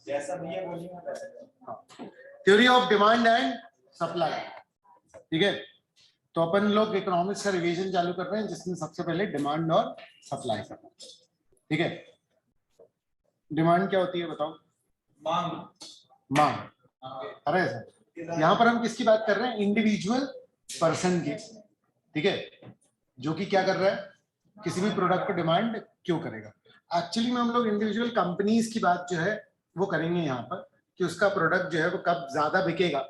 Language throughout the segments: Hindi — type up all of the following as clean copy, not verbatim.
जैसा भी है बोलिए। Theory of demand and supply, ठीक है। तो अपन लोग इकोनॉमिक्स का रिवीजन चालू कर रहे हैं, जिसमें सबसे पहले डिमांड और सप्लाई करना, ठीक है। डिमांड क्या होती है बताओ? मांग। अरे सर, यहाँ पर हम किसकी बात कर रहे हैं? इंडिविजुअल पर्सन की, ठीक है, जो कि क्या कर रहा है, किसी भी प्रोडक्ट को डिमांड क्यों करेगा। एक्चुअली में हम लोग इंडिविजुअल कंपनीज की बात जो है वो करेंगे यहाँ पर, कि उसका प्रोडक्ट जो है वो कब ज्यादा बिकेगा,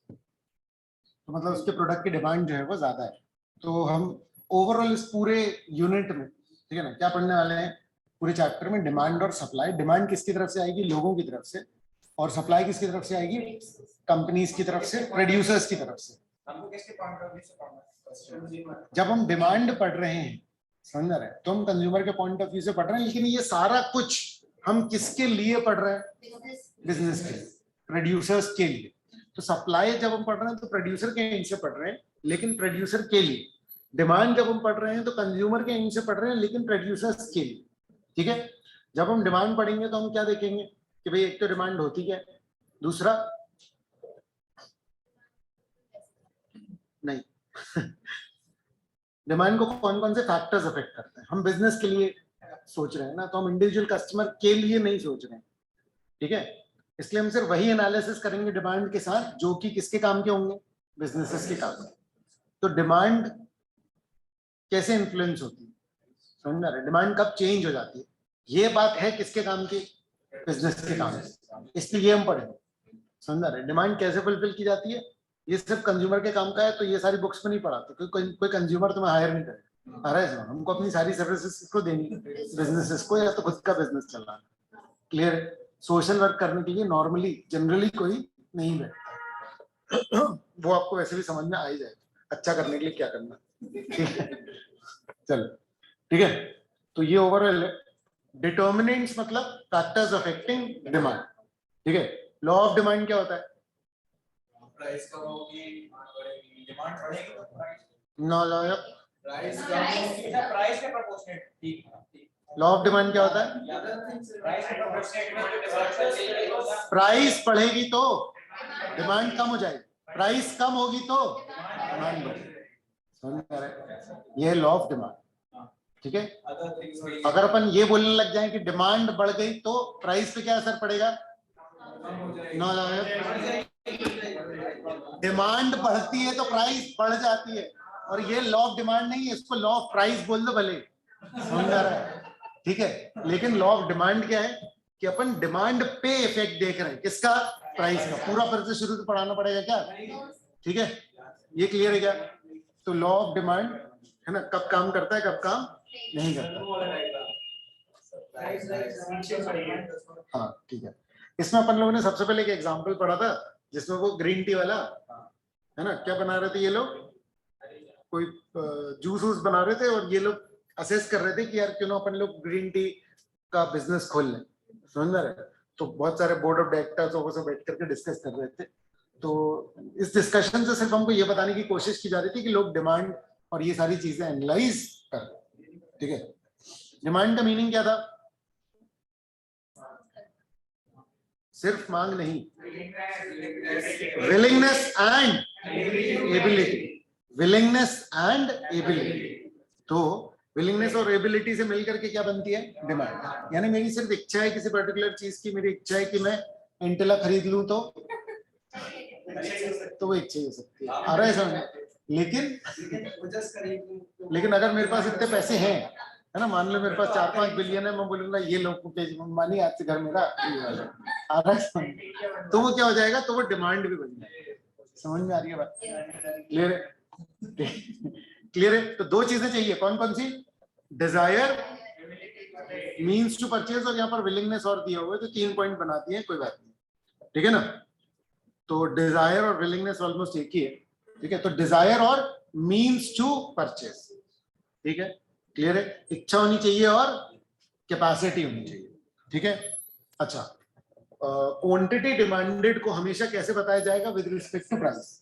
तो मतलब उसके प्रोडक्ट की डिमांड जो है वो ज्यादा है। तो हम ओवरऑल इस पूरे यूनिट में, ठीक है ना, क्या पढ़ने वाले हैं पूरे चैप्टर में? डिमांड और सप्लाई। डिमांड किसकी तरफ से आएगी? लोगों की तरफ से। और सप्लाई किसकी तरफ से आएगी? कंपनीज की तरफ से, प्रोड्यूसर्स की तरफ से। जब हम डिमांड पढ़ रहे हैं, समझ रहे हैं, तो हम कंज्यूमर के पॉइंट ऑफ व्यू से पढ़ रहे हैं, लेकिन ये सारा कुछ हम किसके लिए पढ़ रहे हैं? बिजनेस के लिए, प्रोड्यूसर्स के लिए। तो सप्लाई जब हम पढ़ रहे हैं तो प्रोड्यूसर के एंड से पढ़ रहे हैं, लेकिन प्रोड्यूसर के लिए। डिमांड जब हम पढ़ रहे हैं तो कंज्यूमर के एंड से पढ़ रहे हैं, लेकिन प्रोड्यूसर्स के लिए, ठीक है। जब हम डिमांड पढ़ेंगे तो हम क्या देखेंगे कि भाई एक तो डिमांड होती क्या है, दूसरा नहीं डिमांड को कौन कौन से फैक्टर्स अफेक्ट करते हैं। हम बिजनेस के लिए सोच रहे हैं ना, तो हम इंडिविजुअल कस्टमर के लिए नहीं सोच रहे हैं, ठीक है। इसलिए हम सिर्फ वही एनालिसिस करेंगे डिमांड के साथ जो कि किसके काम के होंगे? बिजनेसेस के काम के। तो डिमांड कैसे इन्फ्लुएंस होती है, समझ रहे? डिमांड कब चेंज हो जाती है, ये बात है किसके काम की? बिजनेस के काम की। इसलिए ये हम पढ़ेंगे, समझ रहे? डिमांड कैसे फुलफिल की जाती है, ये सिर्फ कंज्यूमर के काम का है, तो ये सारी बुक्स में नहीं पढ़ाते, क्योंकि कोई कंज्यूमर तुम्हें हायर नहीं करेगा। अरे हमको अपनी सारी सर्विसेज को देनी बिजनेसेस को, या तो खुद का बिजनेस चलाना। क्लियर? सोशल वर्क करने के लिए नॉर्मली जनरली कोई नहीं बैठता, वो आपको वैसे भी समझ में आ ही जाएगा अच्छा करने के लिए क्या करना, ठीक है। चलो ठीक है, तो ये ओवरऑल डिटर्मिनेंट्स मतलब फैक्टर्स अफेक्टिंग डिमांड, ठीक है। लॉ ऑफ डिमांड क्या होता है? प्राइस कम होगी, डिमांड बढ़ेगी तो price, no law of price कम होगी ना, प्राइस के प्रोपोर्शनेट। ठीक, लॉ ऑफ डिमांड क्या होता है? प्राइस के प्रोपोर्शनेट में जो डिमांड चलेगी, प्राइस बढ़ेगी तो डिमांड कम हो जाएगी, प्राइस कम होगी तो डिमांड बढ़ेगी। समझ में आ रहा है? ये है लॉ ऑफ डिमांड, ठीक है। अगर अपन ये बोलने लग जाए कि डिमांड बढ़ गई तो प्राइस पे क्या असर पड़ेगा? नो लॉ ऑफ डिमांड बढ़ती है तो प्राइस बढ़ जाती है, और ये लॉ ऑफ डिमांड नहीं है, इसको लॉ ऑफ प्राइस बोल दो भले, समझ आ रहा है? ठीक है, लेकिन लॉ ऑफ डिमांड क्या है कि अपन डिमांड पे इफेक्ट देख रहे हैं, किसका? प्राइस का। पूरा फिर से शुरू से पढ़ाना पड़ेगा क्या? ठीक है, ये क्लियर है क्या? तो लॉ ऑफ डिमांड है ना, कब काम करता है कब काम नहीं करता। हाँ ठीक है, इसमें अपन लोगों ने सबसे पहले एक एग्जांपल पढ़ा था, जिसमें वो ग्रीन टी वाला है ना, क्या बना रहे थे ये लोग? कोई जूस वूस बना रहे थे, और ये लोग असेस कर रहे थे कि यार क्यों ना अपन लोग ग्रीन टी का बिजनेस खोल लें, समझ रहे? तो बहुत सारे बोर्ड ऑफ डायरेक्टर्स वो सब बैठ करके डिस्कस कर रहे थे। तो इस डिस्कशन से सिर्फ हमको ये बताने की कोशिश की जा रही थी कि लोग डिमांड और ये सारी चीजें एनालाइज कर, ठीक है। डिमांड का मीनिंग क्या था? सिर्फ मांग नहीं, willingness and ability, willingness and ability. तो विलिंगनेस और एबिलिटी से मिलकर के क्या बनती है? डिमांड। यानी मेरी सिर्फ इच्छा है किसी पर्टिकुलर चीज की, मेरी इच्छा है कि मैं इंटेला खरीद लूं, तो वो इच्छा ही हो सकती है, आ रहा है समझ? लेकिन अगर मेरे पास इतने पैसे हैं, है ना, मान लो मेरे पास 4-5 बिलियन है, मैं बोलूंगा ये लोग मानी आज से घर मेरा आ रहा है, तो वो क्या हो जाएगा? तो वो डिमांड भी बन जाएगी। समझ में आ रही है बात? क्लियर है? क्लियर है? तो दो चीजें चाहिए, कौन कौन सी? डिजायर, मींस टू परचेज, और यहाँ पर विलिंगनेस और दिया हुआ है, तो 3 पॉइंट बनाती है, कोई बात नहीं, ठीक है ना। तो डिजायर और विलिंगनेस ऑलमोस्ट एक ही है, ठीक है। तो डिजायर और मींस टू परचेज, ठीक है, क्लियर है? इच्छा होनी चाहिए और कैपेसिटी होनी चाहिए, ठीक है। अच्छा, क्वांटिटी डिमांडेड को हमेशा कैसे बताया जाएगा? विद रिस्पेक्ट टू प्राइस,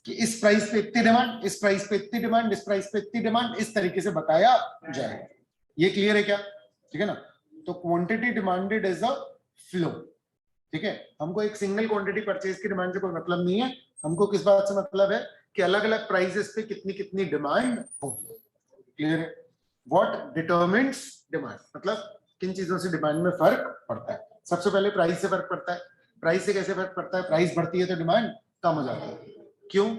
कि इस प्राइस पे इतनी डिमांड, इस प्राइस पे इतनी डिमांड, इस प्राइस पे इतनी डिमांड, इस तरीके से बताया जाएगा। ये क्लियर है क्या? ठीक है ना। तो quantity demanded is a flow. ठीक है, हमको एक सिंगल क्वांटिटी परचेज की डिमांड से कोई मतलब नहीं है, हमको किस बात से मतलब है कि अलग अलग प्राइसेस पे कितनी कितनी डिमांड होगी। क्लियर है? व्हाट डिटरमिन्स डिमांड, मतलब किन चीजों से डिमांड में फर्क पड़ता है। सबसे पहले प्राइस से फर्क पड़ता है। प्राइस से कैसे फर्क पड़ता है? प्राइस बढ़ती है तो डिमांड कम हो जाती है। क्यों?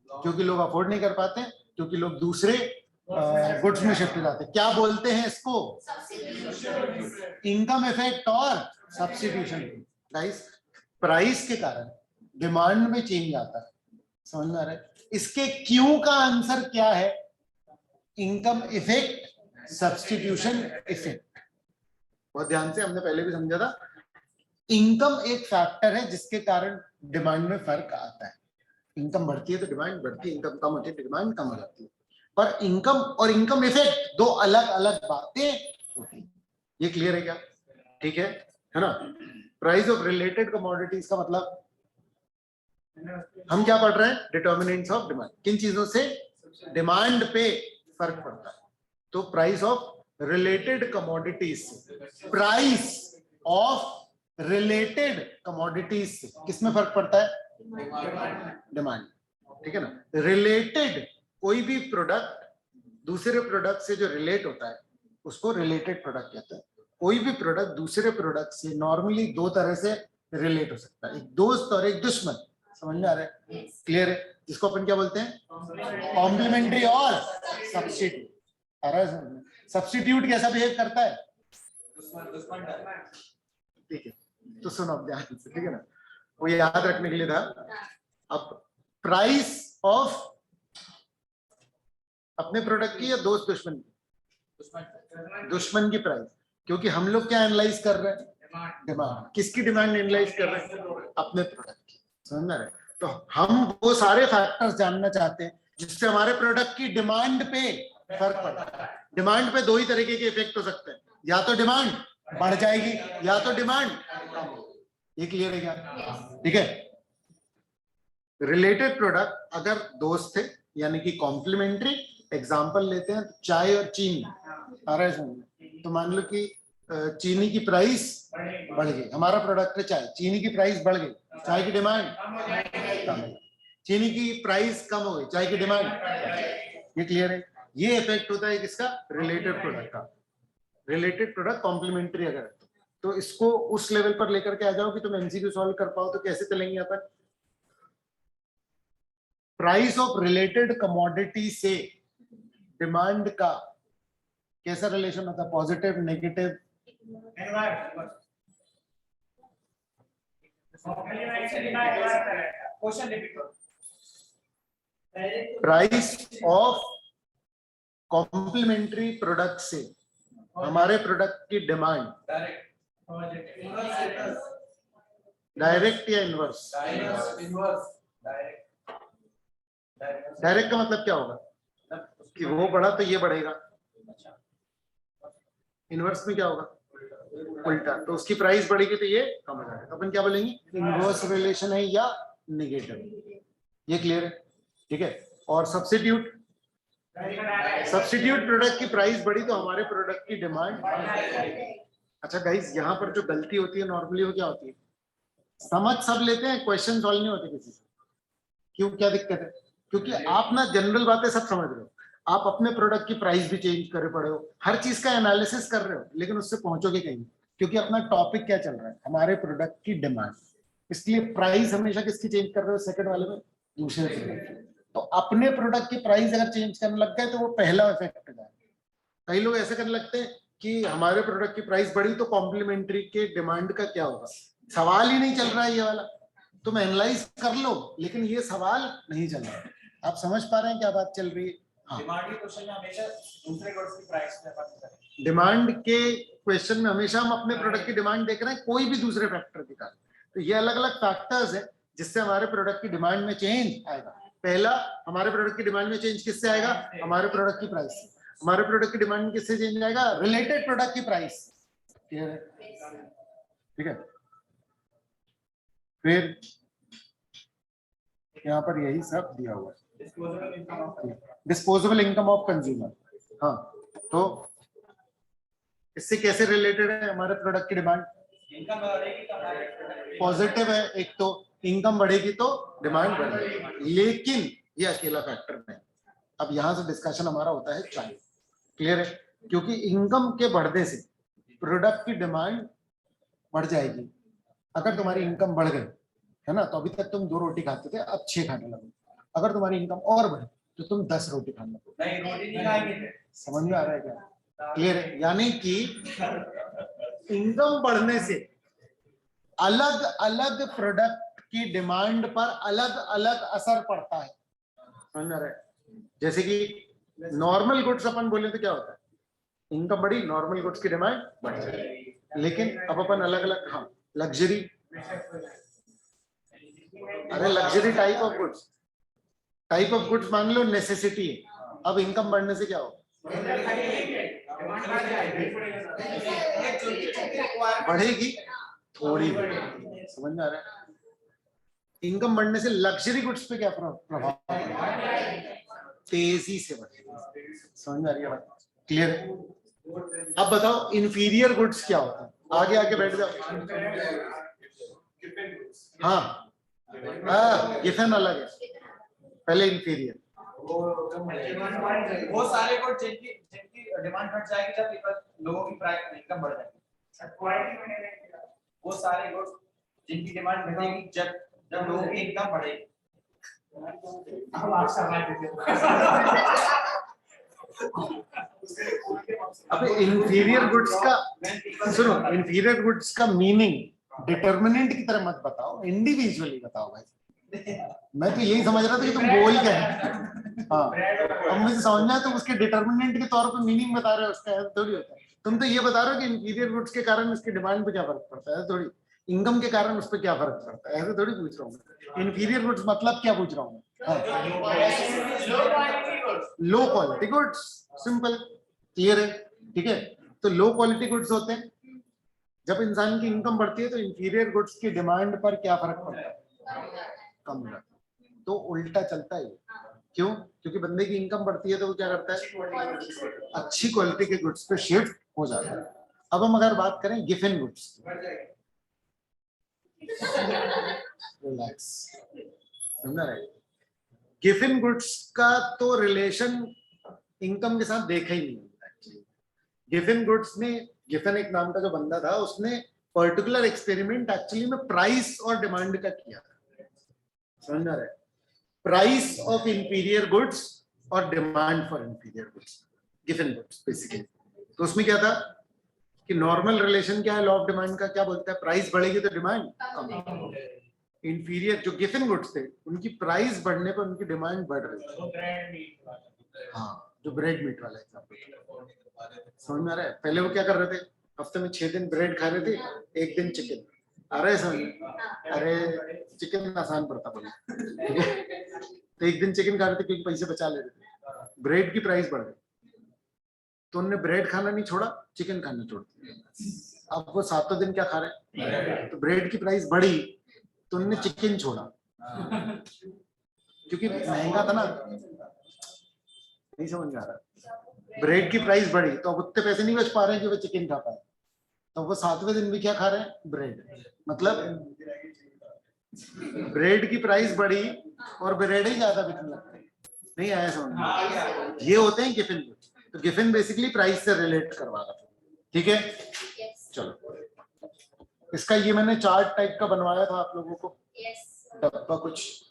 क्योंकि लोग अफोर्ड नहीं कर पाते, क्योंकि लोग दूसरे गुड्स में शिफ्ट हो जाते हैं। क्या बोलते हैं इसको? इनकम इफेक्ट और सब्स्टिट्यूशन। गाइस, प्राइस के कारण डिमांड में चेंज आता है, समझ में आ रहा है? इसके क्यों का आंसर क्या है? Income effect, substitution effect. बहुत ध्यान से, हमने पहले भी समझा था, इनकम एक फैक्टर है जिसके कारण डिमांड में फर्क आता है। इनकम बढ़ती है तो डिमांड बढ़ती है, इनकम कम होती है तो डिमांड कम हो जाती है। पर इनकम और इनकम इफेक्ट दो अलग अलग बातें होती हैं। ये क्लियर है क्या? ठीक है ना? प्राइस ऑफ रिलेटेड कमोडिटीज का मतलब हम क्या पढ़ रहे हैं? Determinants of demand. किन चीजों से डिमांड पे फर्क पड़ता है? तो price of related commodities, price of related commodities से किसमें फर्क पड़ता है? डिमांड। ठीक है ना? रिलेटेड, कोई भी प्रोडक्ट दूसरे प्रोडक्ट से जो रिलेट होता है उसको रिलेटेड प्रोडक्ट कहते हैं। कोई भी प्रोडक्ट दूसरे प्रोडक्ट से नॉर्मली दो तरह से रिलेट हो सकता है, एक दोस्त और एक दुश्मन। समझ में आ रहा है? क्लियर है? जिसको अपन क्या बोलते हैं? कॉम्प्लीमेंट्री और सब्स्टिट्यूट। आ रहा है समझ में? सब्स्टिट्यूट कैसा बिहेव करता है? ठीक है, तो सुनो अब ध्यान से, ठीक है ना? वो याद रखने के लिए था। अब प्राइस ऑफ अपने प्रोडक्ट की या दोस्त दुश्मन की? दुश्मन की प्राइस, क्योंकि हम लोग क्या एनालाइज कर रहे हैं? डिमांड। किसकी डिमांड एनालाइज कर रहे हैं? अपने प्रोडक्ट की। समझ में आ रहा है? तो हम वो सारे फैक्टर्स जानना चाहते हैं जिससे हमारे प्रोडक्ट की डिमांड पे फर्क पड़ता है। डिमांड पे दो ही तरीके के इफेक्ट हो सकते हैं, या तो डिमांड बढ़ जाएगी या तो डिमांड कम होगी। ये क्लियर है क्या? ठीक है। रिलेटेड प्रोडक्ट अगर दोस्त थे यानी कि कॉम्प्लीमेंट्री, एग्जांपल लेते हैं चाय और चीनी। आ रहा है समझ में? तो मान लो कि चीनी की प्राइस बढ़ गई, हमारा प्रोडक्ट है चाय, चीनी की प्राइस बढ़ गई, चाय की डिमांड कम है। चीनी की प्राइस कम हो गई, चाय की डिमांड। ये क्लियर है? ये इफेक्ट होता है किसका? रिलेटेड प्रोडक्ट का। रिलेटेड प्रोडक्ट कॉम्प्लीमेंट्री अगर है तो इसको उस लेवल पर लेकर के आ जाओ कि तुम एमसीक्यू सॉल्व कर पाओ। तो कैसे चलेंगे यहाँ पर? प्राइस ऑफ रिलेटेड कमोडिटी से डिमांड का कैसा रिलेशन होता है? Positive, negative? Price of complementary product से हमारे प्रोडक्ट की डिमांड डायरेक्ट या इनवर्स? डायरेक्ट का मतलब क्या होगा? कि वो बढ़ा तो ये बढ़ेगा। इनवर्स में क्या होगा? उल्टा, तो उसकी प्राइस बढ़ेगी तो ये कम हो जाएगा। अपन क्या बोलेंगे? इनवर्स रिलेशन है या नेगेटिव। ये क्लियर है? ठीक है। और सब्स्टिट्यूट, सब्स्टिट्यूट प्रोडक्ट की प्राइस बढ़ी तो हमारे प्रोडक्ट की डिमांड। अच्छा गाइस, यहाँ पर जो गलती होती है नॉर्मली वो क्या होती है? समझ सब लेते हैं, क्वेश्चन सॉल्व नहीं होते किसी से। क्यों, क्या दिक्कत है? क्योंकि आप ना जनरल बातें सब समझ रहे हो, आप अपने प्रोडक्ट की प्राइस भी चेंज कर पड़े हो, हर चीज का एनालिसिस कर रहे हो, लेकिन उससे पहुंचोगे कहीं। क्योंकि अपना टॉपिक क्या चल रहा है? हमारे प्रोडक्ट की डिमांड। इसलिए प्राइस हमेशा किसकी चेंज कर रहे हो? सेकंड वाले में, दूसरे प्रोडक्ट। तो अपने प्रोडक्ट की प्राइस अगर चेंज करने लग गए तो वो पहला इफेक्ट है। कई लोग ऐसे करने लगते हैं कि हमारे प्रोडक्ट की प्राइस बढ़ी तो कॉम्प्लीमेंट्री के डिमांड का क्या होगा? सवाल ही नहीं चल रहा है ये वाला। तुम एनालाइज कर लो, लेकिन ये सवाल नहीं चल रहा है। आप समझ पा रहे हैं क्या बात चल रही है? हाँ। डिमांड के क्वेश्चन में हमेशा दूसरे गुड्स की प्राइस में फर्क करें। डिमांड के क्वेश्चन में हमेशा हम अपने प्रोडक्ट की डिमांड देख रहे हैं, कोई भी दूसरे फैक्टर के कारण। तो ये अलग अलग फैक्टर्स है जिससे हमारे प्रोडक्ट की डिमांड में चेंज आएगा। पहला, हमारे प्रोडक्ट की डिमांड में चेंज किससे आएगा? हमारे प्रोडक्ट की प्राइस से। हमारे प्रोडक्ट की डिमांड में किससे चेंज आएगा? रिलेटेड प्रोडक्ट की प्राइस। क्लियर है? ठीक है। फिर यहाँ पर यही सब दिया हुआ है, डिस्पोजेबल इनकम ऑफ कंज्यूमर। हाँ, तो इससे कैसे रिलेटेड है हमारे प्रोडक्ट की डिमांड? इनकम बढ़ेगी तो हमारे product पॉजिटिव है, एक तो इनकम बढ़ेगी तो डिमांड बढ़ेगी, लेकिन ये अकेला फैक्टर नहीं। अब यहाँ से डिस्कशन हमारा होता है चाहे, क्लियर है? क्योंकि इनकम के बढ़ने से प्रोडक्ट की डिमांड बढ़ जाएगी। अगर तुम्हारी इनकम बढ़ गई है ना, तो अभी तक तुम 2 रोटी खाते थे, अब 6 खाने लगे। अगर तुम्हारी इनकम और बढ़े तो तुम 10 रोटी खाने लगे। नहीं, रोटी नहीं खाएंगे। समझ में आ रहा है क्या? क्लियर है? यानी कि इनकम बढ़ने से अलग अलग प्रोडक्ट की डिमांड पर अलग अलग असर पड़ता है। समझ में आ रहा है? जैसे कि नॉर्मल गुड्स अपन बोले तो क्या होता है, इनकम बढ़ी, नॉर्मल गुड्स की डिमांड बढ़ जाएगी। लेकिन अब अपन अलग अलग, हाँ लग्जरी, अरे लग्जरी टाइप ऑफ गुड्स मान लो नेसेसिटी है। अब इनकम बढ़ने से क्या हो, बढ़ेगी, थोड़ी बढ़ेगी। समझ में आ रहा है? इनकम बढ़ने से लग्जरी गुड्स पे क्या प्रभाव पड़ेगा? तेजी से बढ़ेगी। समझ में आ रही है बात? क्लियर? अब बताओ इंफीरियर गुड्स क्या होता है? आगे आगे बैठ जाओ। हाँ गिफन अलग है, पहले इंफीरियर। वो सारे गुड जिनकी जिनकी डिमांड घट जाएगी जब लोगों की प्राइस इनकम बढ़ जाएगी। वो सारे गुड जिनकी डिमांड घटेगी जब जब लोगों की इनकम बढ़ेगी। अब आप सवाल अब इंफीरियर गुड्स का सुनो, इंफीरियर गुड्स का मीनिंग डिटर्मिनेंट की तरह मत बताओ, इंडिविजुअली बताओ भाई। मैं तो यही समझ रहा था कि तुम बोल क्या है। हाँ, अब मुझे समझना है तुम उसके डिटर्मिनेंट के तौर पर मीनिंग बता रहे हो, उसका ऐसा थोड़ी होता है। तुम तो ये बता रहे हो कि इंफीरियर गुड्स के कारण उसकी डिमांड पे क्या फर्क पड़ता है, थोड़ी इनकम के कारण उस पर क्या फर्क पड़ता है, ऐसे थोड़ी पूछ रहा हूँ। इंफीरियर गुड्स मतलब क्या पूछ रहा हूँ? Low quality goods, simple, clear है? ठीक है, तो लो क्वालिटी गुड्स होते हैं। जब इंसान की इनकम बढ़ती है तो इंफीरियर गुड्स की डिमांड पर क्या फर्क पड़ता है? कम होता है। तो उल्टा चलता है। क्यों? क्योंकि बंदे की इनकम बढ़ती है तो वो क्या करता है, अच्छी क्वालिटी के गुड्स पे शिफ्ट हो जाता है। अब हम अगर बात करें गिफन गुड्स, रिलैक्स, समझा रहे? गिफन गुड्स का तो रिलेशन इनकम के साथ देखा ही नहीं। गिफन गुड्स में, गिफन एक नाम का जो बंदा था, उसने पर्टिकुलर एक्सपेरिमेंट एक्चुअली में प्राइस और डिमांड का किया था। समझ रहे? प्राइस ऑफ इंफीरियर गुड्स और demand for inferior goods, Giffen goods basically. तो उसमें क्या था कि नॉर्मल रिलेशन क्या है लॉ ऑफ डिमांड का, क्या बोलता है, प्राइस बढ़ेगी तो डिमांड कम। इंफीरियर जो गिफन गुड्स थे उनकी प्राइस बढ़ने पर उनकी डिमांड बढ़ रही थी। हाँ, जो ब्रेड मीट वाला एग्जांपल, समझ में आ रहा है? पहले वो क्या कर रहे थे, हफ्ते में 6 दिन ब्रेड खा रहे थे, 1 दिन चिकन। आ रहा है समझ? अरे चिकन आसान पड़ता बोले, तो 1 दिन चिकन खा रहे थे क्योंकि पैसे बचा ले रहे थे। ब्रेड की प्राइस बढ़ गई तो उन्होंने ब्रेड खाना नहीं छोड़ा, चिकन खाना छोड़ दिया। अब वो 7 दिन क्या खा रहे हैं, तो ब्रेड की प्राइस बढ़ी तो उन्होंने चिकन छोड़ा, क्योंकि महंगा था ना। नहीं समझ में आ रहा? ब्रेड की प्राइस बढ़ी तो अब उतने पैसे नहीं बच पा रहे हैं कि वो चिकन खा पाए, तो वो 7वें दिन भी क्या खा रहे हैं, ब्रेड। मतलब ब्रेड की प्राइस बढ़ी और ब्रेड ही ज्यादा बिकने लगते हैं। नहीं आया समझ में? ये होते हैं गिफन गुड्स। तो गिफन बेसिकली प्राइस से रिलेट करवा रहा था। ठीक है, चलो इसका ये मैंने चार्ट टाइप का बनवाया था आप लोगों को, डब्बा कुछ।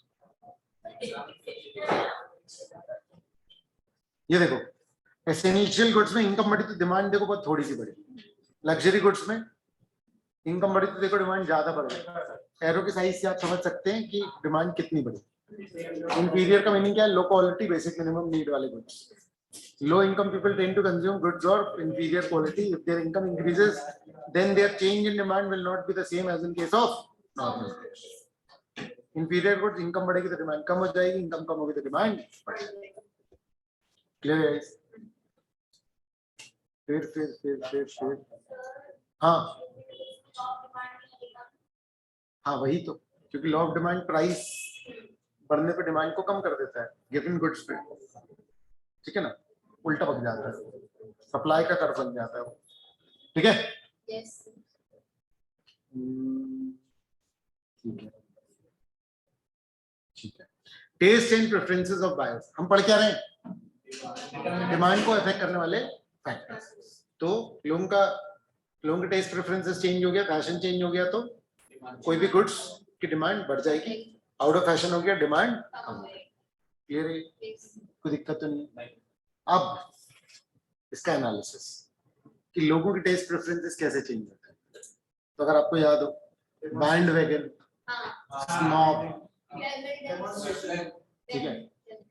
ये देखो, एसेंशियल गुड्स में इनकम बढ़ी तो डिमांड देखो बहुत थोड़ी सी बढ़ी। लग्जरी गुड्स में इनकम बढ़ी तो देखो डिमांड ज्यादा बढ़ गई। एरो के साइज से आप समझ सकते हैं कि डिमांड कितनी बढ़ी। इंफीरियर का मीनिंग क्या है, low quality basic minimum need वाले goods. Low income people tend to consume goods of inferior quality. If their income increases, then their change in demand will not be the same as in case of normal goods. Inferior goods income बढ़ेगी तो डिमांड कम हो जाएगी, इनकम कम होगी तो डिमांड बढ़ेगी। क्लियर है? फिर हाँ वही तो, क्योंकि लॉ ऑफ डिमांड प्राइस बढ़ने पे डिमांड को कम कर देता है गिवन गुड्स पे। ठीक है ना, उल्टा पक जाता है, सप्लाई का कर्व बन जाता है वो। ठीक है? Yes. ठीक है, ठीक है। Taste and preferences of buyers, हम पढ़ क्या रहे हैं? डिमांड को अफेक्ट करने वाले फैक्टर्स। तो लोगों के टेस्ट प्रेफरेंसेस चेंज हो गया, फैशन चेंज हो गया, तो कोई भी गुड्स की डिमांड बढ़ जाएगी। आउट ऑफ फैशन हो गया, डिमांड कम हो गई। क्लियर है? कोई दिक्कत तो नहीं है? अब इसका एनालिसिस कि लोगों के टेस्ट प्रेफरेंसेस कैसे चेंज होते हैं। तो अगर आपको याद हो, बैंड वैगन, स्नॉब, ठीक है,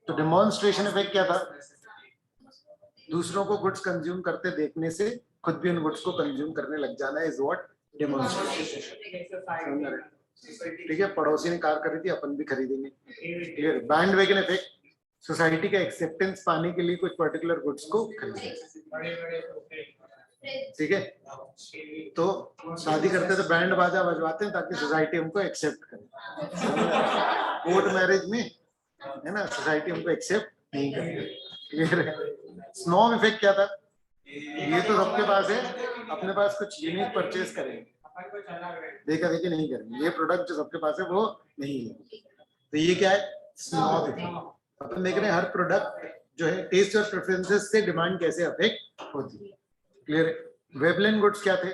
तो डेमोन्स्ट्रेशन इफेक्ट क्या था? दूसरों को गुड्स कंज्यूम करते देखने से खुद भी उन गुड्स को कंज्यूम करने लग जाना इज व्हाट डेमोन्स्ट्रेशन। ठीक है, पड़ोसी ने कार खरीदी, अपन भी खरीदेंगे। Clear? Band wagon effect, society का एक्सेप्टेंस पाने के लिए कुछ पर्टिकुलर गुड्स को खरीदेंगे। ठीक है, तो शादी करते तो बैंड बाजा बजवाते हैं ताकि सोसाइटी हमको एक्सेप्ट करे। कोर्ट मैरिज में है ना, सोसाइटी हमको एक्सेप्ट नहीं करती। क्लियर है? स्नॉब इफेक्ट क्या था? ये तो सबके पास है, अपने पास कुछ यूनिक परचेज करेंगे, देखा देखी नहीं करेंगे। ये प्रोडक्ट जो सबके पास है वो नहीं है, तो ये क्या है? Snob effect. अपन देख रहे हैं हर प्रोडक्ट जो है टेस्ट और प्रेफरेंसेस से डिमांड कैसे अफेक्ट होती है। क्लियर है? वेबलेन गुड्स क्या थे?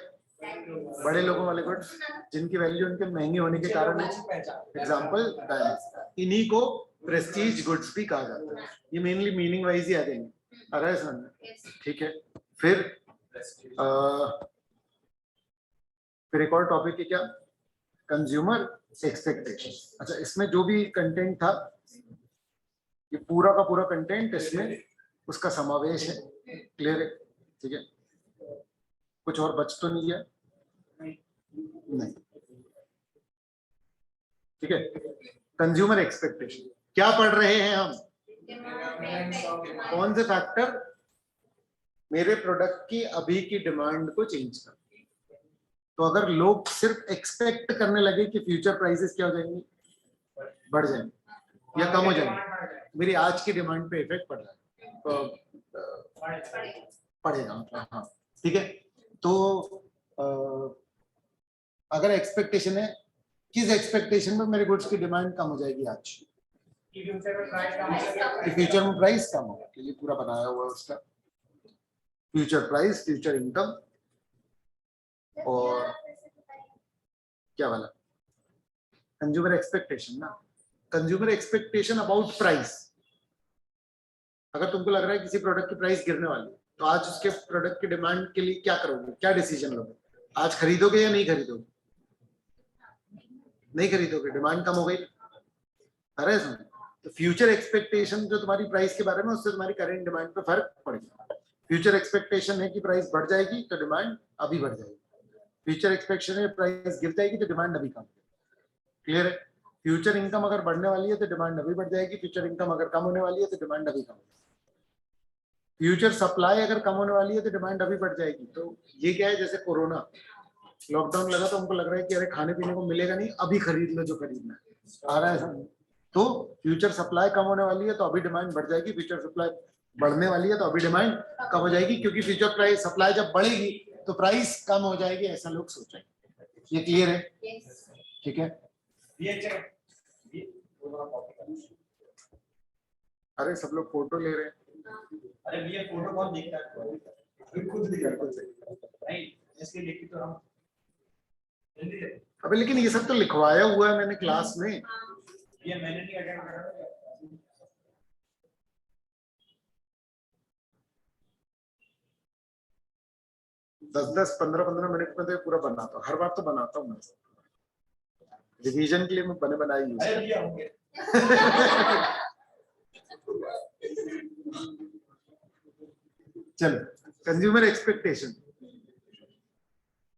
बड़े लोगों वाले गुड्स जिनकी वैल्यू उनके महंगे होने के कारण है। एग्जांपल डायमंड, इन्हीं को प्रेस्टीज गुड्स भी कहा जाता है। ये मेनली मीनिंग वाइज ही आ जाएंगे, आ रहा है समझ में? ठीक है, फिर एक और टॉपिक है क्या? Consumer expectation. अच्छा, इसमें जो भी कंटेंट था, ये पूरा का पूरा कंटेंट इसमें उसका समावेश है। क्लियर है? ठीक है, कुछ और बच तो नहीं गया? नहीं। ठीक है, कंज्यूमर एक्सपेक्टेशन क्या पढ़ रहे हैं हम? कौन से फैक्टर मेरे प्रोडक्ट की अभी की डिमांड को चेंज कर? तो अगर लोग सिर्फ एक्सपेक्ट करने लगे कि फ्यूचर प्राइसेस क्या हो जाएंगे, बढ़ जाएंगे या कम हो जाएंगे, मेरी आज की डिमांड पे इफेक्ट पड़ रहा है, तो पड़ेगा मतलब। हाँ, ठीक है। तो अगर एक्सपेक्टेशन है, किस एक्सपेक्टेशन में मेरे गुड्स की डिमांड कम हो जाएगी आज? कि फ्यूचर में प्राइस कम होगा। ये पूरा बनाया हुआ है उसका, फ्यूचर प्राइस, फ्यूचर इनकम, और क्या वाला? कंज्यूमर एक्सपेक्टेशन ना, कंज्यूमर एक्सपेक्टेशन अबाउट प्राइस। अगर तुमको लग रहा है किसी प्रोडक्ट की प्राइस गिरने वाली है, तो आज उसके प्रोडक्ट की डिमांड के लिए क्या करोगे, क्या डिसीजन लोगे? आज खरीदोगे या नहीं खरीदोगे? नहीं खरीदोगे, डिमांड कम हो गई। अरे सुन, तो फ्यूचर एक्सपेक्टेशन जो तुम्हारी प्राइस के बारे में, उससे तुम्हारी करंट डिमांड पे फर्क पड़ेगा। फ्यूचर एक्सपेक्टेशन है कि प्राइस बढ़ जाएगी तो डिमांड अभी बढ़ जाएगी। फ्यूचर एक्सपेक्टेशन है प्राइस गिर जाएगी तो डिमांड अभी कम। क्लियर है? फ्यूचर इनकम अगर बढ़ने वाली है तो डिमांड अभी बढ़ जाएगी, फ्यूचर इनकम अगर कम होने वाली है तो डिमांड अभी कम। फ्यूचर सप्लाई अगर कम होने वाली है तो डिमांड अभी बढ़ जाएगी। तो ये क्या है, जैसे कोरोना लॉकडाउन लगा तो हमको लग रहा है कि अरे खाने पीने को मिलेगा नहीं, अभी खरीद लो जो खरीदना है, आ रहा है समझ? तो फ्यूचर सप्लाई कम होने वाली है तो अभी डिमांड बढ़ जाएगी, फ्यूचर सप्लाई बढ़ने वाली है तो अभी डिमांड कम हो जाएगी, क्योंकि फ्यूचर प्राइस सप्लाई जब बढ़ेगी तो प्राइस कम हो जाएगी, ऐसा लोग सोचेंगे। ये क्लियर है? ठीक है। अरे सब लोग फोटो ले रहे हैं। अरे ये फोटो कौन देखता है? खुद दिखा नहीं, इसके लिखी तो हम। अबे लेकिन ये सब तो लिखवाया हुआ है मैंने क्लास में। ये मैंने नहीं अटेंड करा। 10-10, 15-15 मिनट में तो पूरा बनाता हूँ, हर बार तो बनाता हूँ मैं। रिवीजन के लिए मैं बने बनाई हूँ। चलो, consumer expectation,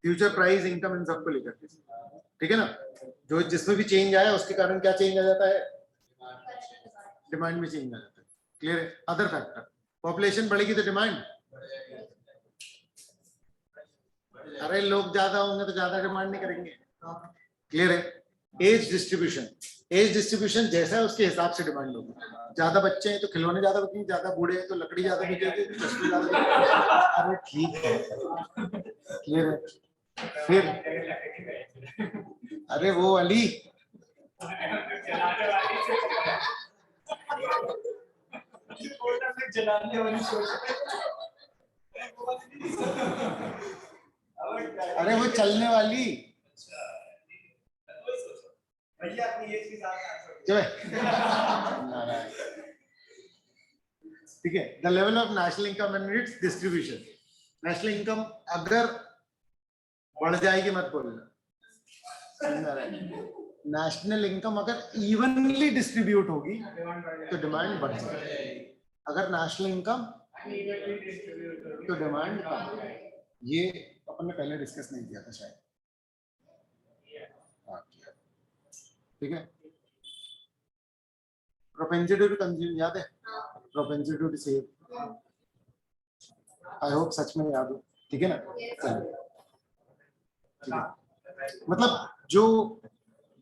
future price, income, इन सबको लेकर के, ठीक है ना? जो जिसमें भी चेंज आया उसके कारण क्या चेंज आ जाता है? डिमांड में चेंज आ जाता है। क्लियर है? अदर फैक्टर, पॉपुलेशन बढ़ेगी तो डिमांड, अरे लोग ज्यादा होंगे तो ज्यादा डिमांड नहीं करेंगे। क्लियर है? एज डिस्ट्रीब्यूशन, एज डिस्ट्रीब्यूशन जैसा है उसके हिसाब से डिमांड होगी। ज्यादा बच्चे हैं तो खिलौने ज्यादा बिकेंगे, ज्यादा बूढ़े हैं तो लकड़ी ज्यादा बिकेगी, चश्मे ज्यादा बिकेंगे। अरे ठीक है, क्लियर है। फिर अरे वो वाली जलाने वाली सोच, अरे वो चलने वाली भैया अपनी एज के साथ जो है। ठीक है, the level of national income and it's distribution. National income अगर बढ़ जाएगी मत बोलना, नेशनल इनकम अगर इवनली डिस्ट्रीब्यूट होगी तो डिमांड बढ़ जाएगी, अगर नेशनल इनकम तो डिमांड कम। ये अपन ने पहले डिस्कस नहीं किया था शायद, ठीक है। प्रोपेंसिटी टू कंज्यूम याद है, propensity to save, I hope सच में याद हो, ठीक है ना। चलिए, ठीक है। मतलब जो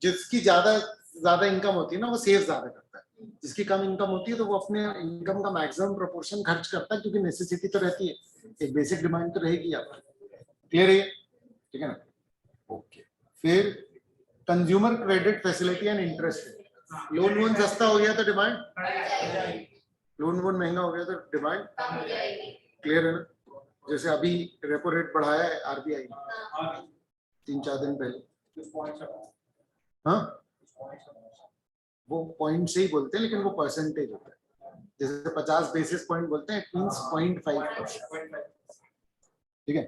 जिसकी ज्यादा इनकम होती है ना वो सेव ज्यादा करता है, जिसकी कम इनकम होती है तो वो अपने इनकम का मैक्सिमम प्रोपोर्शन खर्च करता है, क्योंकि नेसेसिटी तो रहती है, एक बेसिक डिमांड तो रहेगी आपकी। क्लियर है, ठीक है ना। ओके, फिर consumer credit facility and interest. Loan वोन सस्ता हो गया तो डिमांड, लोन वोन महंगा हो गया तो डिमांड, क्लियर है ना। जैसे अभी रेपो रेट बढ़ाया है आरबीआई 3-4 दिन पहले, हाँ वो पॉइंट से ही बोलते हैं लेकिन वो परसेंटेज होता है, जैसे 50 बेसिस पॉइंट बोलते हैं, इट मींस 0.5%, ठीक है।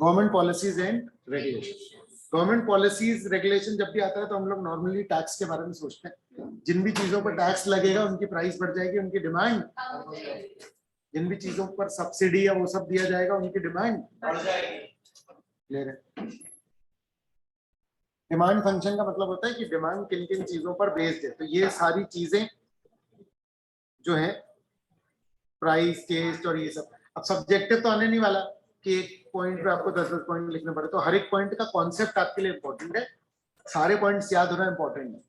Government policies and regulation, government policies regulation जब भी आता है तो हम लोग नॉर्मली टैक्स के बारे में सोचते हैं, जिन भी चीजों पर टैक्स लगेगा उनकी प्राइस बढ़ जाएगी, उनकी डिमांड, जिन भी चीजों पर सब्सिडी या वो सब दिया जाएगा उनकी डिमांड बढ़ जाएगी। क्लियर है। डिमांड फंक्शन का मतलब होता है कि डिमांड किन किन चीजों पर बेस्ड है, तो ये सारी चीजें जो है प्राइस, टेस्ट और ये सब। अब सब्जेक्टिव तो आने नहीं वाला कि एक पॉइंट पे आपको 10-10 पॉइंट लिखने पड़े, तो हर एक पॉइंट का कॉन्सेप्ट आपके लिए इंपॉर्टेंट है, सारे पॉइंट्स याद होना इंपॉर्टेंट है,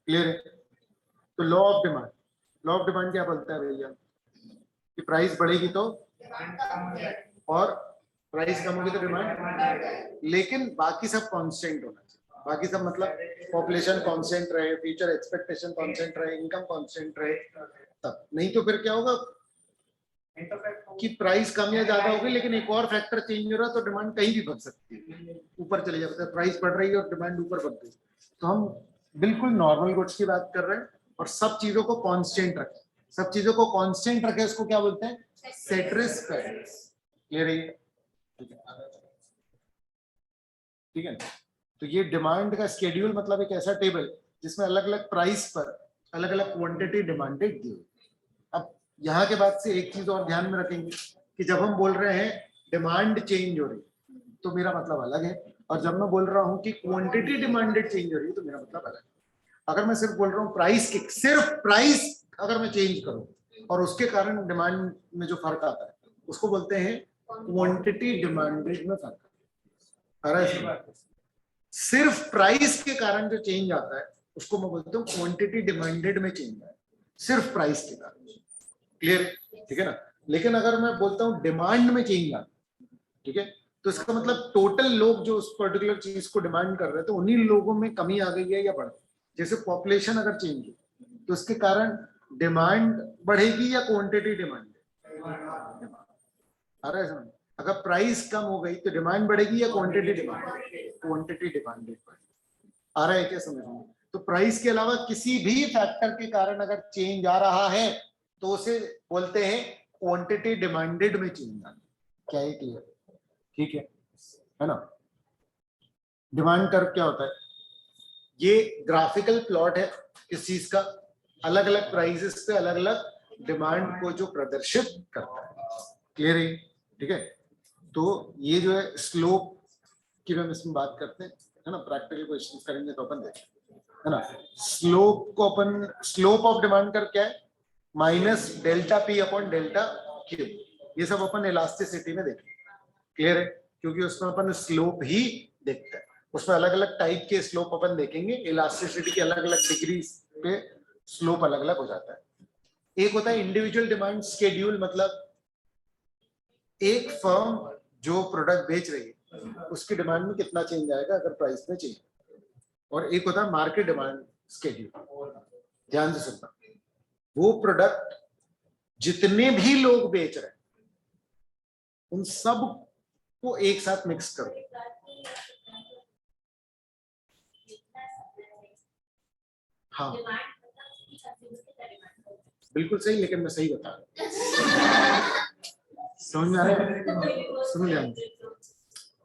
क्लियर है। तो law of demand, law of demand क्या बोलता है भैया कि प्राइस बढ़ेगी तो और प्राइस कम होगी तो डिमांड, लेकिन बाकी सब कांस्टेंट होना चाहिए। बाकी सब मतलब पॉपुलेशन कांस्टेंट रहे, फ्यूचर एक्सपेक्टेशन कांस्टेंट रहे, इनकम कांस्टेंट रहे, तब। नहीं तो फिर क्या होगा कि प्राइस कम या ज्यादा होगी लेकिन एक और फैक्टर चेंज हो रहा है तो डिमांड कहीं भी बढ़ सकती है, ऊपर चले जाता है, प्राइस बढ़ रही है और डिमांड ऊपर बढ़ रही है। तो हम बिल्कुल नॉर्मल गुड्स की बात कर रहे हैं और सब चीजों को कांस्टेंट रखें, सब चीजों को कांस्टेंट रखें, उसको क्या बोलते हैं, सेट्रिस पैरेंट्स, क्लियर है, ठीक है। तो ये डिमांड का शेड्यूल मतलब एक ऐसा टेबल जिसमें अलग अलग प्राइस पर अलग अलग क्वांटिटी डिमांडेड दी हुई। अब यहाँ के बाद से एक चीज और ध्यान में रखेंगे कि जब हम बोल रहे हैं डिमांड चेंज हो रही तो मेरा मतलब अलग है, और जब मैं बोल रहा हूँ कि क्वांटिटी डिमांडेड चेंज हो रही है तो मेरा मतलब अलग है। अगर मैं सिर्फ बोल रहा हूँ प्राइस की, सिर्फ प्राइस अगर मैं चेंज करूँ और उसके कारण डिमांड में जो फर्क आता है उसको बोलते हैं क्वांटिटी डिमांडेड में फर्क। सिर्फ प्राइस के कारण जो चेंज आता है उसको मैं बोलता हूँ क्वांटिटी डिमांडेड में चेंज है, सिर्फ प्राइस के कारण, क्लियर, ठीक है ना। लेकिन अगर मैं बोलता हूँ डिमांड में चेंज आता, ठीक है, तो इसका मतलब टोटल लोग जो उस पर्टिकुलर चीज को डिमांड कर रहे हैं तो उन्हीं लोगों में कमी आ गई है या बढ़, जैसे पॉपुलेशन अगर चेंज हो तो उसके कारण डिमांड बढ़ेगी या क्वांटिटी डिमांड, आ रहा है समझ। अगर प्राइस कम हो गई तो डिमांड बढ़ेगी या क्वांटिटी डिमांड, क्वांटिटी डिमांडेड, आ रहा है क्या समझ में। तो प्राइस के अलावा किसी भी फैक्टर के कारण अगर चेंज आ रहा है तो उसे बोलते हैं क्वांटिटी डिमांडेड में चेंज आना। क्या है क्लियर, ठीक है ना। डिमांड कर्व क्या होता है, ये ग्राफिकल प्लॉट है किस चीज का, अलग अलग प्राइसेस पे अलग अलग डिमांड को जो प्रदर्शित करता है, क्लियर है, ठीक है। तो ये जो है स्लोप की हम इसमें बात करते हैं, है ना, प्रैक्टिकल क्वेश्चन करेंगे तो अपन देखें, है ना। स्लोप को अपन, स्लोप ऑफ डिमांड कर क्या है, minus delta P upon delta Q, ये सब अपन इलास्टिसिटी में देखेंगे, क्लियर है, क्योंकि उसमें अपन स्लोप ही देखते हैं, उसमें अलग अलग टाइप के स्लोप अपन देखेंगे, इलास्टिसिटी की अलग अलग डिग्री पे स्लोप अलग अलग हो जाता है। एक होता है इंडिविजुअल डिमांड स्केड्यूल, मतलब एक फर्म जो प्रोडक्ट बेच रही है उसकी डिमांड में कितना चेंज आएगा अगर प्राइस में चेंज, और एक होता है मार्केट डिमांड स्केड्यूल। ध्यान से सुनना, वो प्रोडक्ट जितने भी लोग बेच रहे हैं उन सब को एक साथ मिक्स करो। हाँ बिल्कुल सही, लेकिन मैं सही बता रहा हूँ, समझ में आ रहा है? सुन लिया?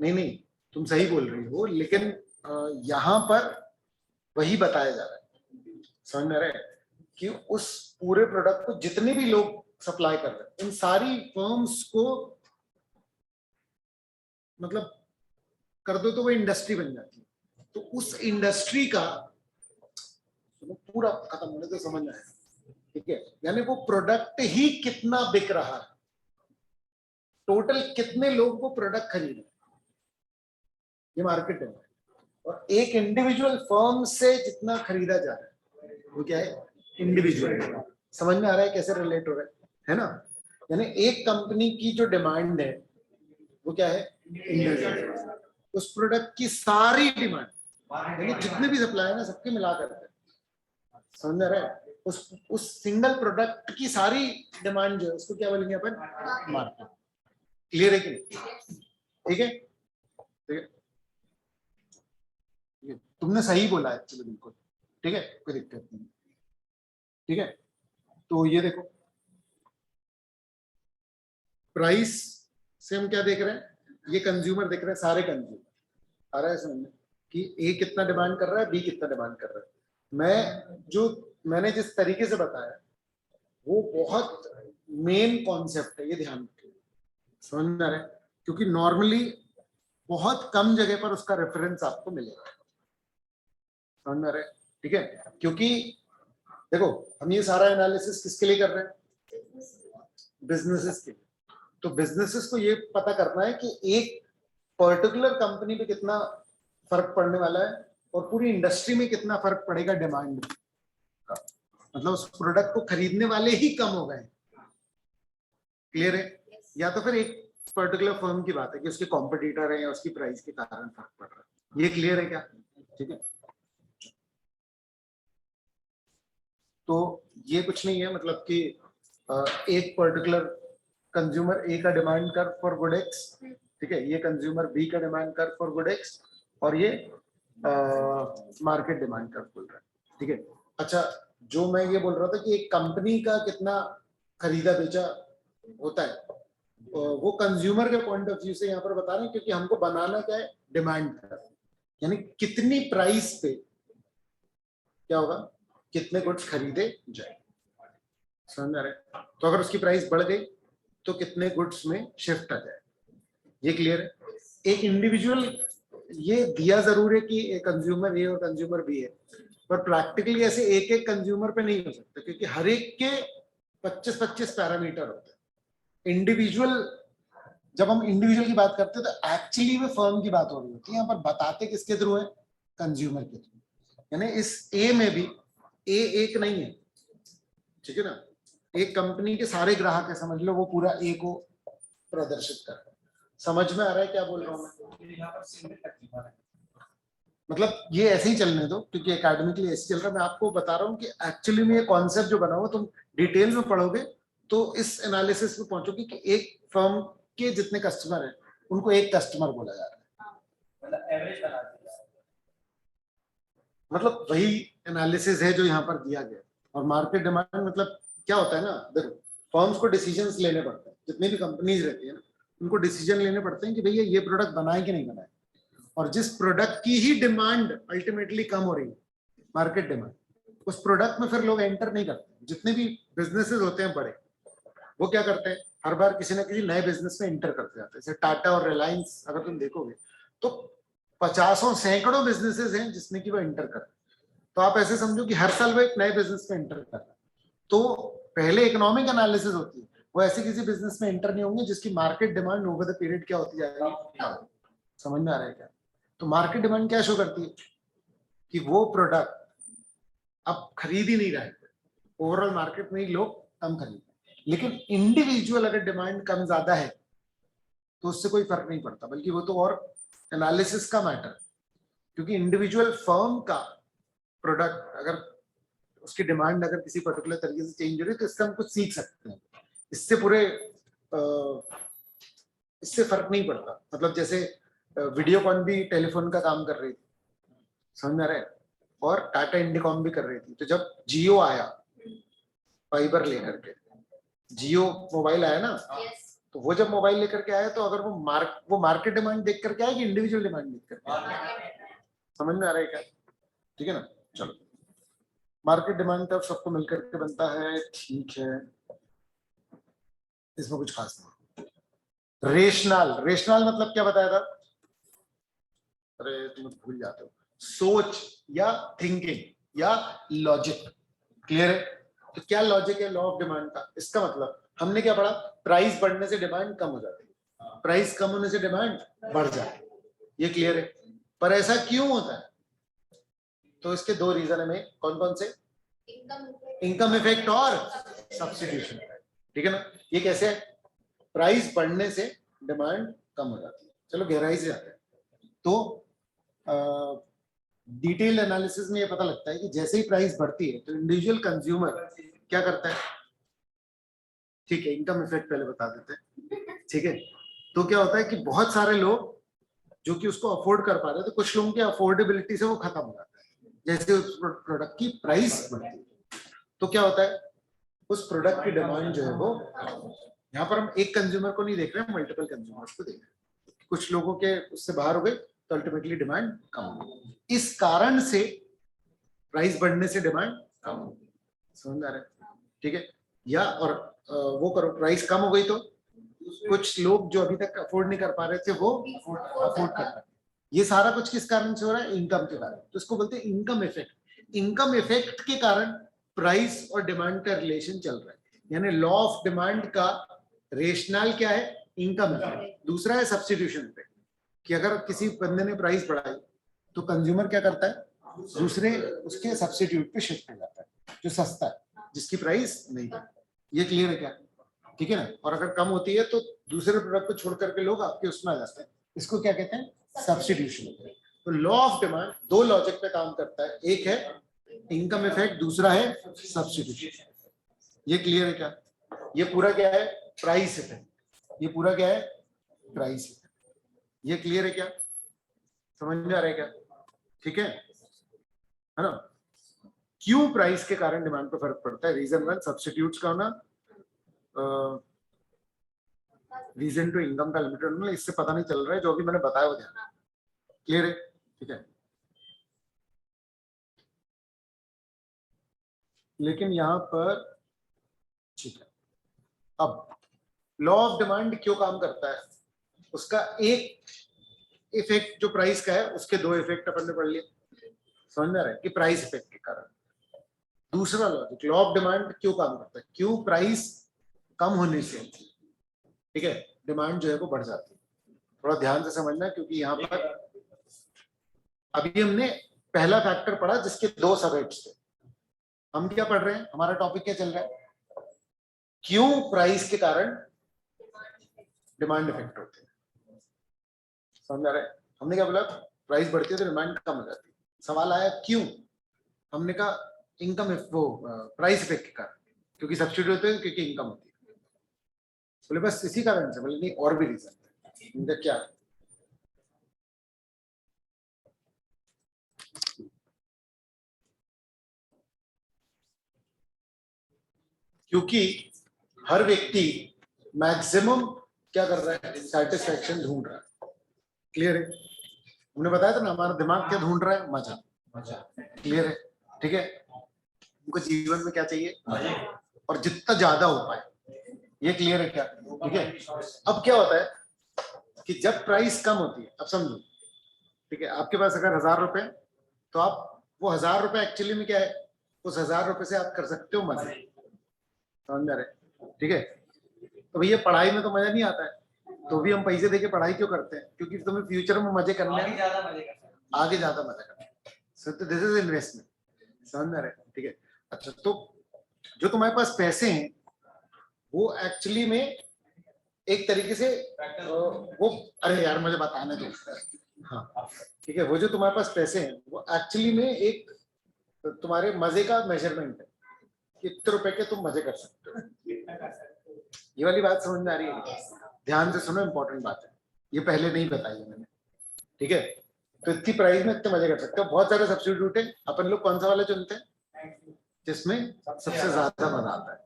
नहीं, तुम सही बोल रही हो, लेकिन यहाँ पर वही बताया जा रहा है, समझ में आ रहा है, कि उस पूरे प्रोडक्ट को जितने भी लोग सप्लाई कर रहे हैं उन सारी फर्म्स को मतलब कर दो तो वो इंडस्ट्री बन जाती है। तो उस इंडस्ट्री का पूरा खत्म होने तो समझ में आएगा, ठीक है? यानी वो प्रोडक्ट ही कितना बिक रहा है, टोटल कितने लोग वो प्रोडक्ट खरीदे, ये मार्केट है। और एक इंडिविजुअल फर्म से जितना खरीदा जा रहा है वो क्या है? इंडिविजुअल। समझ में आ रहा है कैसे रिलेट हो रहा है ना? यानी एक कंपनी की जो डिमांड है वो क्या है? इंडिविजुअल। उस प्रोडक्ट की सारी डिमांड, यानी जितने भी सप्लाई है ना सबके मिलाकर, समझ में आ रहा है? उस सिंगल प्रोडक्ट की सारी डिमांड जो है उसको क्या बोलेंगे अपन? मार्केट। क्लियर है कि नहीं? ठीक है, ठीक है, तुमने सही बोला है, चलो बिल्कुल ठीक है, कोई दिक्कत नहीं, ठीक है। तो ये देखो, प्राइस से हम क्या देख रहे हैं? ये कंज्यूमर देख रहे हैं, सारे कंज्यूमर आ रहा है समझ में कि ए कितना डिमांड कर रहा है, बी कितना डिमांड कर रहा है। मैंने जिस तरीके से बताया वो बहुत मेन कॉन्सेप्ट है, ये ध्यान रखिए, समझ में आ रहा है? क्योंकि नॉर्मली बहुत कम जगह पर उसका रेफरेंस आपको मिलेगा, समझ में आ रहा है? ठीक है, क्योंकि देखो हम ये सारा एनालिसिस किसके लिए कर रहे हैं? बिजनेसेस के लिए। तो बिजनेसेस को ये पता करना है कि एक पर्टिकुलर कंपनी पे कितना फर्क पड़ने वाला है और पूरी इंडस्ट्री में कितना फर्क पड़ेगा डिमांड का, मतलब उस प्रोडक्ट को खरीदने वाले ही कम हो गए। क्लियर है? या तो फिर एक पर्टिकुलर फर्म की बात है कि उसके कॉम्पिटिटर है या उसकी प्राइस के कारण फर्क पड़ रहा है। ये क्लियर है क्या? ठीक है, तो ये कुछ नहीं है, मतलब कि एक पर्टिकुलर कंज्यूमर ए का डिमांड कर फॉर गुड एक्स, ठीक है, ये कंज्यूमर बी का डिमांड कर फॉर गुड एक्स, और ये मार्केट डिमांड कर बोल रहा है, ठीक है। अच्छा, जो मैं ये बोल रहा था कि एक कंपनी का कितना खरीदा बेचा होता है, वो कंज्यूमर के पॉइंट ऑफ व्यू से यहाँ पर बता रहे हैं, क्योंकि हमको बनाना क्या है? डिमांड कर, यानी कितनी प्राइस पे क्या होगा? कितने गुड्स खरीदे जाए, समझ में आ रहा है? तो अगर उसकी प्राइस बढ़ गई तो कितने गुड्स में शिफ्ट आ जाए, ये क्लियर है? एक इंडिविजुअल ये दिया जरूर है कि एक कंज्यूमर ए और कंज्यूमर बी है, पर प्रैक्टिकली ऐसे एक एक कंज्यूमर पे नहीं हो सकता, क्योंकि हर एक के 25-25 पैरामीटर होते हैं। इंडिविजुअल, जब हम इंडिविजुअल की बात करते हैं तो एक्चुअली में फर्म की बात हो रही होती है, यहाँ पर बताते किसके थ्रू है? कंज्यूमर के थ्रू। यानी इस ए में भी ए एक नहीं है, ठीक है ना? एक कंपनी के सारे ग्राहक है, समझ लो, वो पूरा ए को प्रदर्शित कर रहा है। समझ में आ रहा है क्या बोल रहा हूँ मैं? मतलब ये ऐसे ही चलने दो, क्योंकि एकेडमिकली ऐसे चल रहा है। मैं आपको बता रहा हूँ कि एक्चुअली में ये कॉन्सेप्ट जो बना हुआ, तुम डिटेल में पढ़ोगे तो इस एनालिसिस में पहुंचोगे कि एक फर्म के जितने कस्टमर हैं उनको एक कस्टमर बोला जा रहा है, मतलब एवरेज बना दिया, मतलब वही एनालिसिस है जो यहाँ पर दिया गया। और मार्केट डिमांड मतलब क्या होता है ना, देखो फर्म्स को डिसीजंस लेने पड़ते हैं, जितनी भी कंपनीज रहती है ना उनको डिसीजन लेने पड़ते हैं कि भैया ये प्रोडक्ट बनाए कि नहीं बनाए, और जिस प्रोडक्ट की ही डिमांड अल्टीमेटली कम हो रही है, मार्केट डिमांड, उस प्रोडक्ट में फिर लोग एंटर नहीं करते। जितने भी बिजनेसेस होते हैं बड़े, वो क्या करते हैं? हर बार किसी ना किसी नए बिजनेस में एंटर करते जाते हैं। जैसे टाटा और रिलायंस अगर तुम देखोगे तो 50 सैकड़ों बिजनेसेस हैं जिसमें कि वो एंटर करते हैं। तो आप ऐसे समझो कि हर साल वो एक नए बिजनेस में एंटर कर रहा है। तो पहले इकोनॉमिक एनालिसिस होती है, वो ऐसे किसी बिजनेस में एंटर नहीं होंगे जिसकी market demand over the period क्या होती जाएगी। समझ में आ रहा है क्या? तो मार्केट डिमांड क्या शो करती है कि वो प्रोडक्ट अब खरीद ही नहीं रहा है, ओवरऑल मार्केट में ही लोग कम खरीदते हैं। लेकिन इंडिविजुअल अगर डिमांड कम ज्यादा है तो उससे कोई फर्क नहीं पड़ता, बल्कि वो तो और एनालिसिस का मैटर, क्योंकि इंडिविजुअल फर्म का प्रोडक्ट अगर उसकी डिमांड अगर किसी पर्टिकुलर तरीके से चेंज हो रही है तो इससे हम कुछ सीख सकते हैं। इससे पूरे इससे फर्क नहीं पड़ता। मतलब जैसे वीडियोकॉन भी टेलीफोन का काम कर रही थी, समझ में आ रहा है, और टाटा इंडिकॉम भी कर रही थी। तो जब जियो आया फाइबर लेकर के, जियो मोबाइल आया ना, तो वो जब मोबाइल लेकर के आया तो अगर वो मार्केट डिमांड देख करके आया कि इंडिविजुअल डिमांड देख करके आया? समझ में आ रहा है क्या? ठीक है ना। चलो, मार्केट डिमांड तब सबको मिलकर के बनता है, ठीक है, इसमें कुछ खास नहीं। रेशनल, रेशनल मतलब क्या बताया था? अरे तुम भूल जाते हो, सोच या थिंकिंग या लॉजिक। क्लियर है? तो क्या लॉजिक है लॉ ऑफ डिमांड का? इसका मतलब हमने क्या पढ़ा, प्राइस बढ़ने से डिमांड कम हो जाती है, प्राइस कम होने से डिमांड बढ़ जाती है। ये क्लियर है? पर ऐसा क्यों होता है? तो इसके दो रीजन है में, कौन कौन से? इनकम इफेक्ट और सब्स्टिट्यूशन इफेक्ट। ठीक है ना। ये कैसे है? प्राइस बढ़ने से डिमांड कम हो जाती है। चलो गहराई से आते हैं। तो डिटेल एनालिसिस में ये पता लगता है कि जैसे ही प्राइस बढ़ती है तो इंडिविजुअल कंज्यूमर क्या करता है? ठीक है, इनकम इफेक्ट पहले बता देते हैं। ठीक है, तो क्या होता है कि बहुत सारे लोग जो कि उसको अफोर्ड कर पा रहे थे, कुछ लोगों की अफोर्डेबिलिटी से वो खत्म हो जाता है जैसे उस प्रोडक्ट की प्राइस बढ़ती है। तो क्या होता है, उस प्रोडक्ट की डिमांड जो है वो, यहाँ पर हम एक कंज्यूमर को नहीं देख रहे हैं, मल्टीपल कंज्यूमर्स को देख रहे हैं। कुछ लोगों के उससे बाहर हो गए तो अल्टीमेटली डिमांड कम हो गई। इस कारण से प्राइस बढ़ने से डिमांड कम हो गई। समझ आ रहा है? ठीक है। या और वो करो, प्राइस कम हो गई तो कुछ लोग जो अभी तक अफोर्ड नहीं कर पा रहे थे वो अफोर्ड कर पाए। ये सारा कुछ किस कारण से हो रहा है? इनकम के कारण। तो इसको बोलते हैं इनकम इफेक्ट। इनकम इफेक्ट के कारण प्राइस और डिमांड का रिलेशन चल रहा है। यानी लॉ ऑफ डिमांड का रेशनल क्या है? Income effect. दूसरा है सब्स्टिट्यूशन इफेक्ट, कि अगर किसी बंदे ने प्राइस बढ़ाई तो कंज्यूमर क्या करता है? दूसरे उसके सब्स्टिट्यूट पे शिफ्ट हो जाता है जो सस्ता है, जिसकी प्राइस नहीं है। ये क्लियर है क्या? ठीक है ना। और अगर कम होती है तो दूसरे प्रोडक्ट को छोड़ करके लोग आपके उसमें आ जाते हैं। इसको क्या कहते हैं? सब्स्टिट्यूशन। तो लॉ ऑफ डिमांड दो लॉजिक पे काम करता है, एक है इनकम इफेक्ट, दूसरा है सब्स्टिट्यूशन। ये क्लियर है क्या? ये पूरा क्या है? Price effect. ये पूरा क्या है? Price effect. ये क्लियर है क्या? समझ में आ रहा है क्या? ठीक है ना। क्यों प्राइस के कारण डिमांड पे फर्क पड़ता है? रीजन वन, सब्स्टिट्यूट्स का होना। रीजन टू, इनकम का लिमिटेड होना। इससे पता नहीं चल रहा है, जो भी मैंने बताया वो ध्यान। क्लियर है? ठीक है। लेकिन यहां पर ठीक है, अब लॉ ऑफ डिमांड क्यों काम करता है? उसका एक इफेक्ट जो प्राइस का है, उसके दो इफेक्ट अपन ने पढ़ लिए। समझ में आ रहा है कि प्राइस इफेक्ट के कारण। दूसरा लॉजिक, लॉ ऑफ डिमांड क्यों काम करता है? क्यों प्राइस कम होने से, ठीक है, डिमांड जो है वो बढ़ जाती है। थोड़ा ध्यान से समझना, क्योंकि यहाँ पर अभी हमने पहला फैक्टर पढ़ा जिसके दो सबहेड्स थे। हम क्या पढ़ रहे हैं? हमारा टॉपिक क्या चल रहा है? क्यों प्राइस के कारण डिमांड इफेक्ट होते हैं। समझ आ रहा है? हमने क्या बोला? प्राइस बढ़ती है तो डिमांड कम हो जाती है। सवाल आया क्यों? हमने कहा इनकम, वो प्राइस इफेक्ट के कारण, क्योंकि सब्सिट्यूट होते हैं, क्योंकि इनकम होती है। बोले बस इसी कारण से? बोले नहीं, और भी रीजन है। इनका क्या? क्योंकि हर व्यक्ति मैक्सिमम क्या कर रहा है? सेटिस्फैक्शन ढूंढ रहा है। क्लियर है? हमने बताया था ना, हमारा दिमाग क्या ढूंढ रहा है? मजा। मजा। क्लियर है? ठीक है। उनको जीवन में क्या चाहिए? मजा, और जितना ज्यादा हो पाए। ये क्लियर है क्या? ठीक है। अब क्या होता है कि जब प्राइस कम होती है, अब समझो, ठीक है, आपके पास अगर 1000 रुपए, तो आप वो 1000 रुपए एक्चुअली में क्या है? उस 1000 रुपए से आप कर सकते हो मजे। समझ में आ रहा है? ठीक है। तो भैया पढ़ाई में तो मजा नहीं आता है, तो भी हम पैसे देके पढ़ाई क्यों करते हैं? क्योंकि तुम्हें फ्यूचर में मजे करने हैं, आगे ज्यादा मजा करना है। So this is investment. समझ में आ रहा है? ठीक है। अच्छा, तो जो तुम्हारे पास पैसे हैं वो एक्चुअली में एक तरीके से वो, अरे यार मुझे बताने दो, हाँ ठीक है, वो जो तुम्हारे पास पैसे हैं वो एक्चुअली में एक तुम्हारे मजे का मेजरमेंट है, कितने रुपए के तुम मजे कर सकते हो। ये वाली बात समझ में आ रही है? ध्यान से सुनो, इंपॉर्टेंट बात है, ये पहले नहीं बताई है मैंने, ठीक है। तो इतनी प्राइस में इतने मजे कर सकते हो। बहुत सारे सब्स्टिट्यूट है, अपन लोग कौन सा वाला चुनते हैं जिसमें सबसे ज्यादा मजा आता है,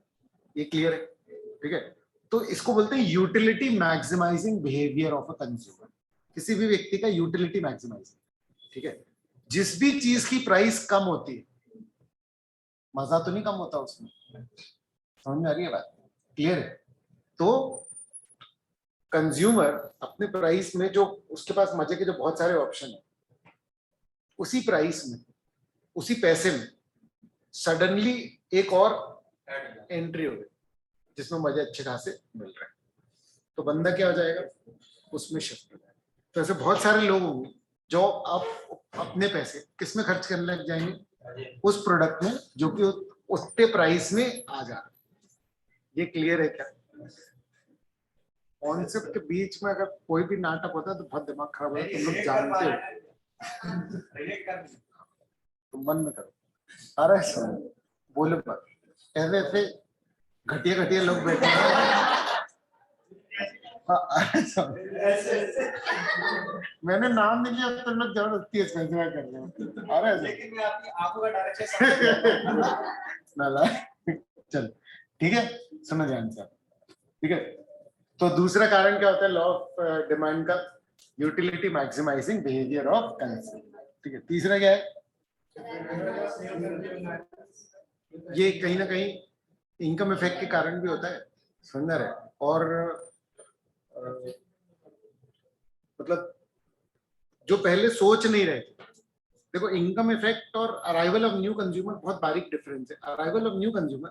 ये क्लियर है, ठीक है। तो इसको बोलते हैं utility maximising behaviour of a consumer, किसी भी व्यक्ति का यूटिलिटी मैक्सिमाइजिंग, ठीक है। जिस भी चीज की प्राइस कम होती है मजा तो नहीं कम होता उसमें, समझ में आ रही है बात, क्लियर है। तो कंज्यूमर अपने प्राइस में जो उसके पास मजे के जो बहुत सारे ऑप्शन है, उसी प्राइस में उसी पैसे में सडनली एक और एंट्री हो गई जिसमें मजे अच्छे खासे मिल रहे हैं, तो बंदा क्या हो जाएगा, उसमें शिफ्ट हो जाएगा। तो ऐसे बहुत सारे लोग होंगे जो आप अपने पैसे किस में खर्च करने लग जाएंगे, उस प्रोडक्ट में जो कि उतने प्राइस में आ जा रहा है। ये क्लियर है क्या? कॉन्सेप्ट के बीच में अगर कोई भी नाटक होता है तो बहुत दिमाग खराब होता है, तुम लोग जानते हो, तुम मन में करो। अरे बोले पर ऐसे ऐसे घटिया घटिया लोग बैठे हैं। मैंने नाम नहीं लिया, तुम लोग जबरदस्ती इसमें कर रहे हो। अरे लेकिन मैं आपकी आंखों का डायरेक्शन नाला, चल ठीक है, सुनो ध्यान से, ठीक है। तो दूसरा कारण क्या होता है लॉ ऑफ डिमांड का, utility maximising behaviour of consumer, ठीक है। तीसरा क्या है, ये कहीं ना कहीं इनकम इफेक्ट के कारण भी होता है, सुंदर है। और मतलब जो पहले सोच नहीं रहे थे, देखो इनकम इफेक्ट और अराइवल ऑफ न्यू कंज्यूमर बहुत बारीक डिफरेंस है। अराइवल ऑफ न्यू कंज्यूमर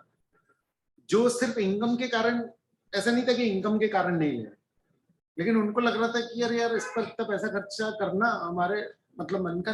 जो सिर्फ इनकम के कारण, ऐसा नहीं था कि इनकम के कारण नहीं ले रहे, लेकिन उनको लग रहा था कि यार इस पर इतना पैसा खर्चा करना हमारे मतलब मन का